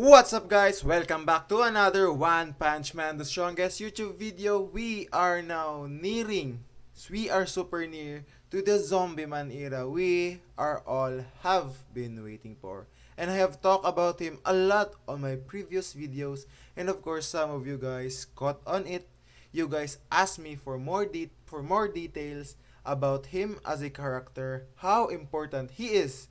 What's up guys? Welcome back to another One Punch Man, the strongest YouTube video. We are now we are super near to the Zombieman era we are all have been waiting for. And I have talked about him a lot on my previous videos, and of course some of you guys caught on it. You guys asked me for more details about him as a character, how important he is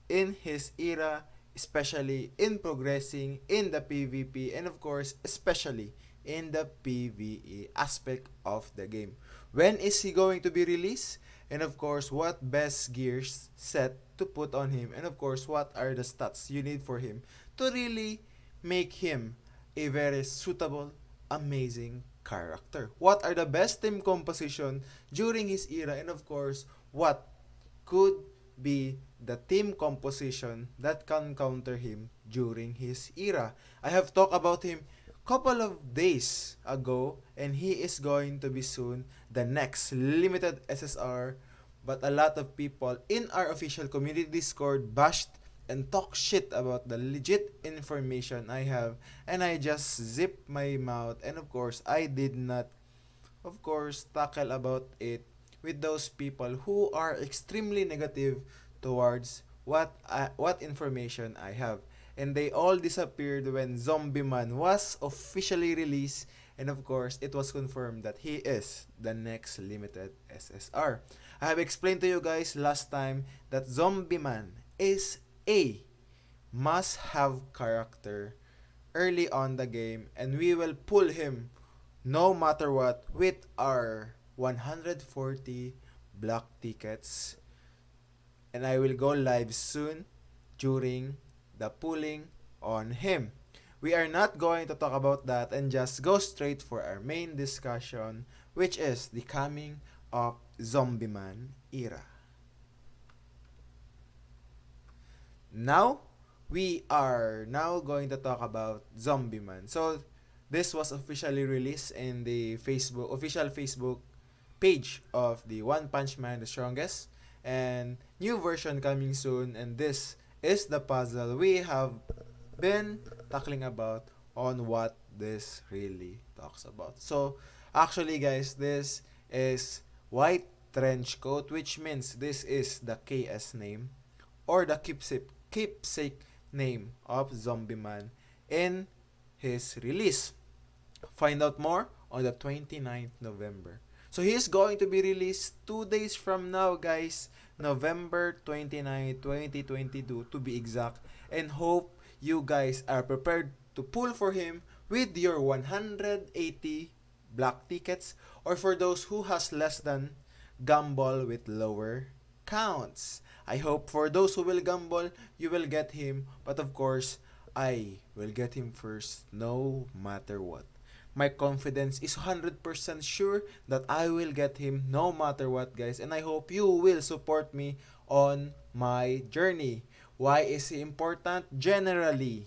in his era, especially in progressing in the PvP, and of course, especially in the PvE aspect of the game. When is he going to be released? And of course, what best gears set to put on him? And of course, what are the stats you need for him to really make him a very suitable, amazing character? What are the best team composition during his era? And of course, what could be the team composition that can counter him during his era. I have talked about him couple of days ago, and he is going to be soon the next limited SSR, but a lot of people in our official community Discord bashed and talk shit about the legit information I have, and I just zip my mouth, and of course I did not tackle about it with those people who are extremely negative towards what information I have. And they all disappeared when Zombieman was officially released, and of course it was confirmed that he is the next limited SSR. I have explained to you guys last time that Zombieman is a must-have character early on the game, and we will pull him no matter what with our 140 block tickets, and I will go live soon during the pulling on him. We are not going to talk about that and just go straight for our main discussion, which is the coming of Zombieman era. Now, we are now going to talk about Zombieman. So, this was officially released in the official Facebook page of the One Punch Man, the strongest, and new version coming soon. And this is the puzzle we have been tackling about on what this really talks about. So, actually, guys, this is white trench coat, which means this is the KS name or the keepsake name of Zombieman in his release. Find out more on the 29th November. So he is going to be released 2 days from now, guys. November 29, 2022 to be exact. And hope you guys are prepared to pull for him with your 180 black tickets, or for those who has less than, gamble with lower counts. I hope for those who will gamble, you will get him. But of course, I will get him first no matter what. My confidence is 100% sure that I will get him no matter what, guys. And I hope you will support me on my journey. Why is he important? Generally,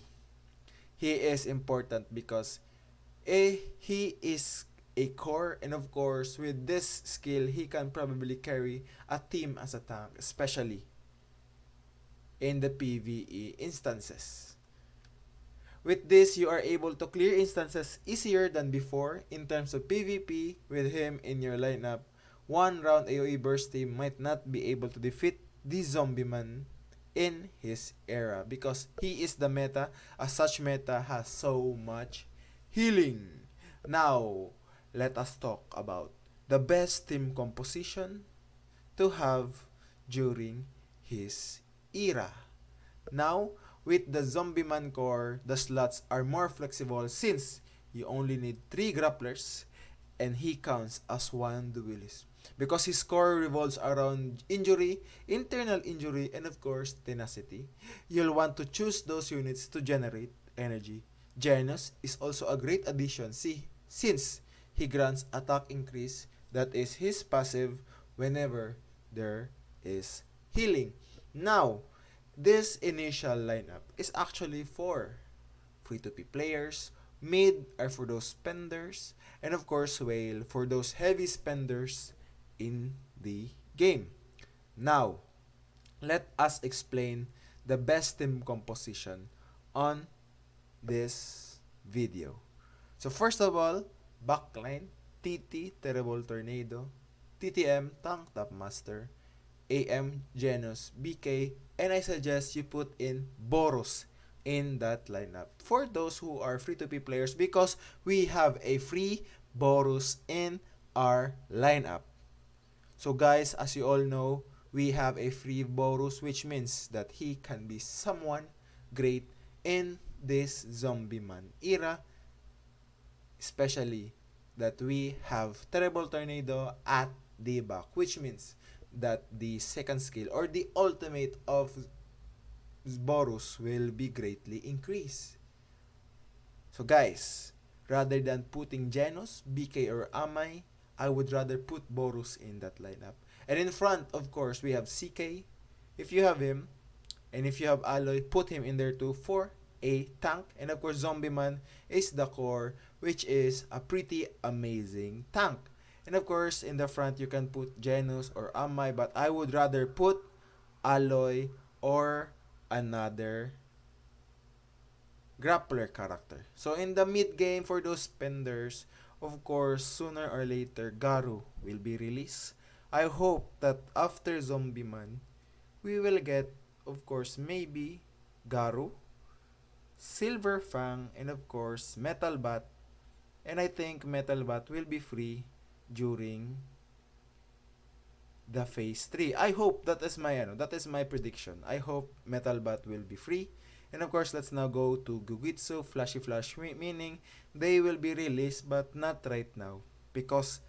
he is important because he is a core, and of course with this skill he can probably carry a team as a tank, especially in the PvE instances. With this, you are able to clear instances easier than before. In terms of PvP, with him in your lineup, one round AoE burst team might not be able to defeat the Zombieman in his era because he is the meta, as such meta has so much healing. Now, let us talk about the best team composition to have during his era. Now, with the Zombieman core, the slots are more flexible since you only need 3 grapplers and he counts as one duelist. Because his core revolves around injury, internal injury, and of course tenacity, you'll want to choose those units to generate energy. Janus is also a great addition since he grants attack increase, that is his passive, whenever there is healing. Now, this initial lineup is actually for free-to-play players, mid are for those spenders, and of course whale for those heavy spenders in the game. Now, let us explain the best team composition on this video. So first of all, backline, TT, Terrible Tornado, TTM, Tank Top Master, AM, Genos, BK, and I suggest you put in Boros in that lineup for those who are free-to-play players because we have a free Boros in our lineup. So guys, as you all know, we have a free Boros which means that he can be someone great in this Zombieman era, especially that we have Terrible Tornado at the back, which means that the second skill or the ultimate of Boros will be greatly increased. So guys, rather than putting Genos, BK or Amai, I would rather put Boros in that lineup. And in front, of course, we have CK. If you have him, and if you have Alloy, put him in there too for a tank. And of course, Zombieman is the core, which is a pretty amazing tank. And of course, in the front, you can put Genos or Amai, but I would rather put Alloy or another grappler character. So in the mid game for those spenders, of course, sooner or later, Garu will be released. I hope that after Zombieman, we will get, of course, maybe Garu, Silver Fang, and of course, Metal Bat. And I think Metal Bat will be free during the phase 3. I hope that is my prediction. I hope Metal Bat will be free. And of course, let's now go to Gugitsu, Flashy Flash, meaning they will be released but not right now because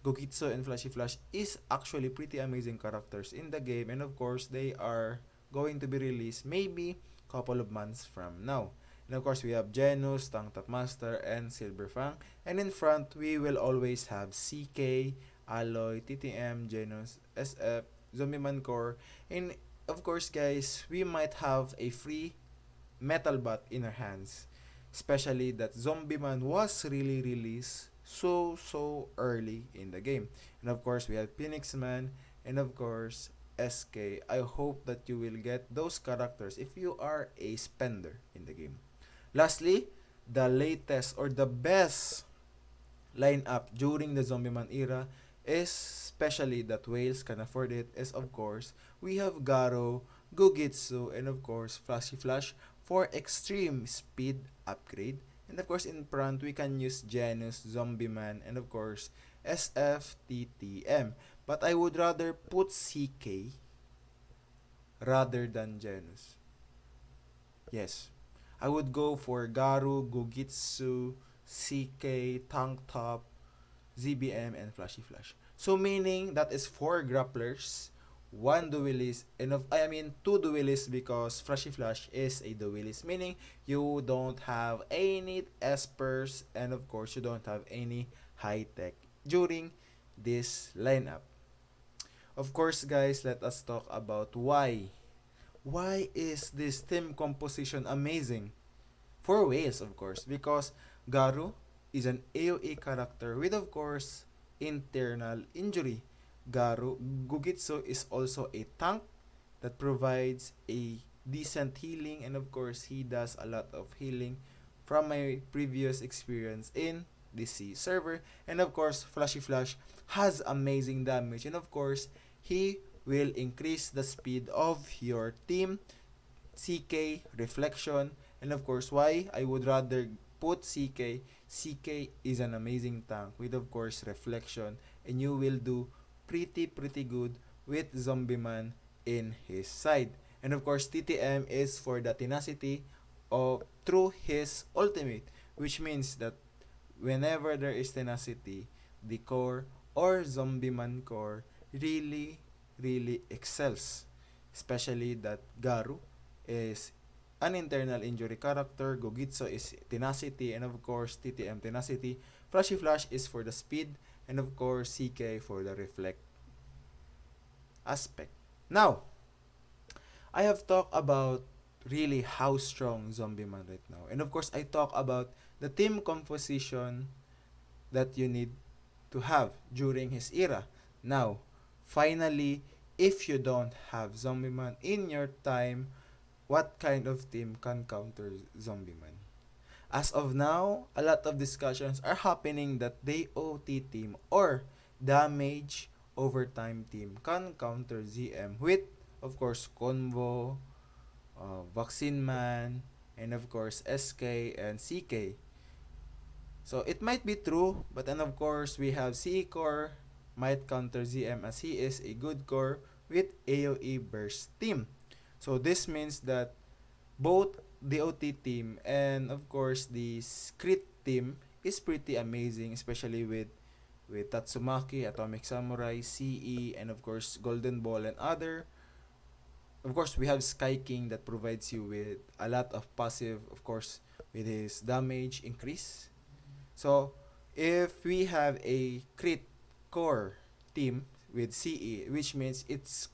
Gugitsu and Flashy Flash is actually pretty amazing characters in the game, and of course, they are going to be released maybe couple of months from now. And of course, we have Genus, Tank Top Master, and Silverfang. And in front, we will always have CK, Alloy, TTM, Genus, SF, Zombieman Core. And of course, guys, we might have a free Metal Bat in our hands. Especially that Zombieman was really released so early in the game. And of course, we have Phoenix Man, and of course, SK. I hope that you will get those characters if you are a spender in the game. Lastly, the latest or the best lineup during the Zombieman era is, especially that whales can afford it, is of course we have Garo, Gugitsu, and of course Flashy Flash for extreme speed upgrade. And of course in front we can use Janus, Zombieman, and of course SFTTM. But I would rather put CK rather than Janus. Yes. I would go for Garu, Gugitsu, CK, Tank Top, ZBM, and Flashy Flash. So meaning that is 4 grapplers, 1 duelist, and two duelists because Flashy Flash is a duelist. Meaning you don't have any espers and of course you don't have any high tech during this lineup. Of course guys, let us talk about why. Why is this team composition amazing? For whales, of course, because Garu is an AoE character with, of course, internal injury. Gugitsu is also a tank that provides a decent healing, and of course, he does a lot of healing from my previous experience in the C server. And of course, Flashy Flash has amazing damage, and of course, he will increase the speed of your team. CK, Reflection, and of course, why I would rather put CK. CK is an amazing tank with, of course, Reflection, and you will do pretty good with Zombieman in his side. And of course, TTM is for the tenacity of through his ultimate, which means that whenever there is tenacity, the core or Zombieman core really excels. Especially that Garu is an internal injury character, Gogitsu is tenacity, and of course TTM tenacity. Flashy Flash is for the speed, and of course CK for the reflect aspect. Now, I have talked about really how strong Zombieman right now. And of course I talk about the team composition that you need to have during his era. Now, finally, if you don't have Zombieman in your time, what kind of team can counter Zombieman? As of now, a lot of discussions are happening that the OT team or damage overtime team can counter ZM with, of course, Convo, Vaccine Man, and of course SK and CK. So it might be true, but then of course we have CE Core might counter ZM as he is a good core with AoE burst team. So this means that both the OT team and of course the Crit team is pretty amazing, especially with Tatsumaki, Atomic Samurai, CE, and of course Golden Ball and other. Of course, we have Sky King that provides you with a lot of passive, of course, with his damage increase. So, if we have a crit core team with CE, which means it's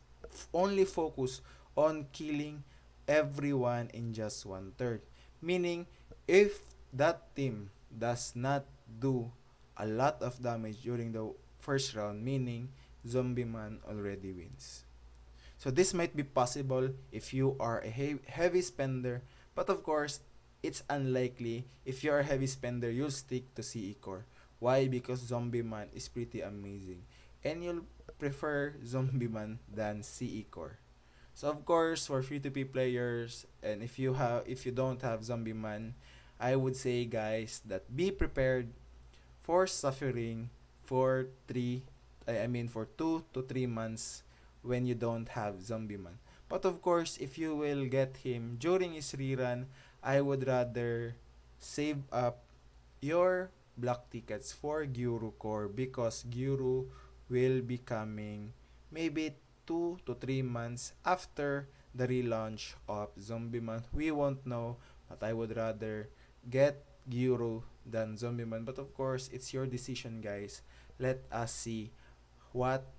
only focused on killing everyone in just one third. Meaning, if that team does not do a lot of damage during the first round, meaning Zombieman already wins. So this might be possible if you are a heavy spender, but of course, it's unlikely if you are a heavy spender, you'll stick to CE Core. Why? Because Zombieman is pretty amazing. And you'll prefer Zombieman than CE Core. So of course, for free-to-play players, and if you don't have Zombieman, I would say guys that be prepared for suffering for for 2 to 3 months when you don't have Zombieman. But of course, if you will get him during his rerun, I would rather save up your block tickets for Gyuru Core because Gyuru will be coming maybe 2 to 3 months after the relaunch of Zombieman. We won't know, but I would rather get Gyuru than Zombieman. But of course, it's your decision, guys. Let us see what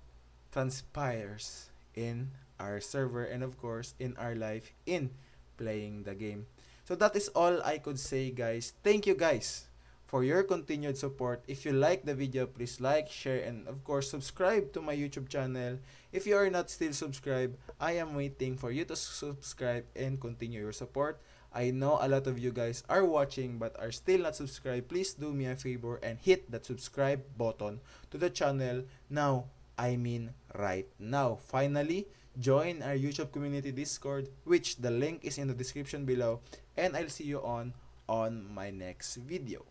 transpires in our server and of course in our life in playing the game. So that is all I could say, guys. Thank you guys for your continued support. If you like the video, please like, share, and of course subscribe to my YouTube channel. If you are not still subscribed, I am waiting for you to subscribe and continue your support. I know a lot of you guys are watching but are still not subscribed. Please do me a favor and hit that subscribe button to the channel now. I mean right now. Finally, join our YouTube community Discord, which the link is in the description below, and I'll see you on my next video.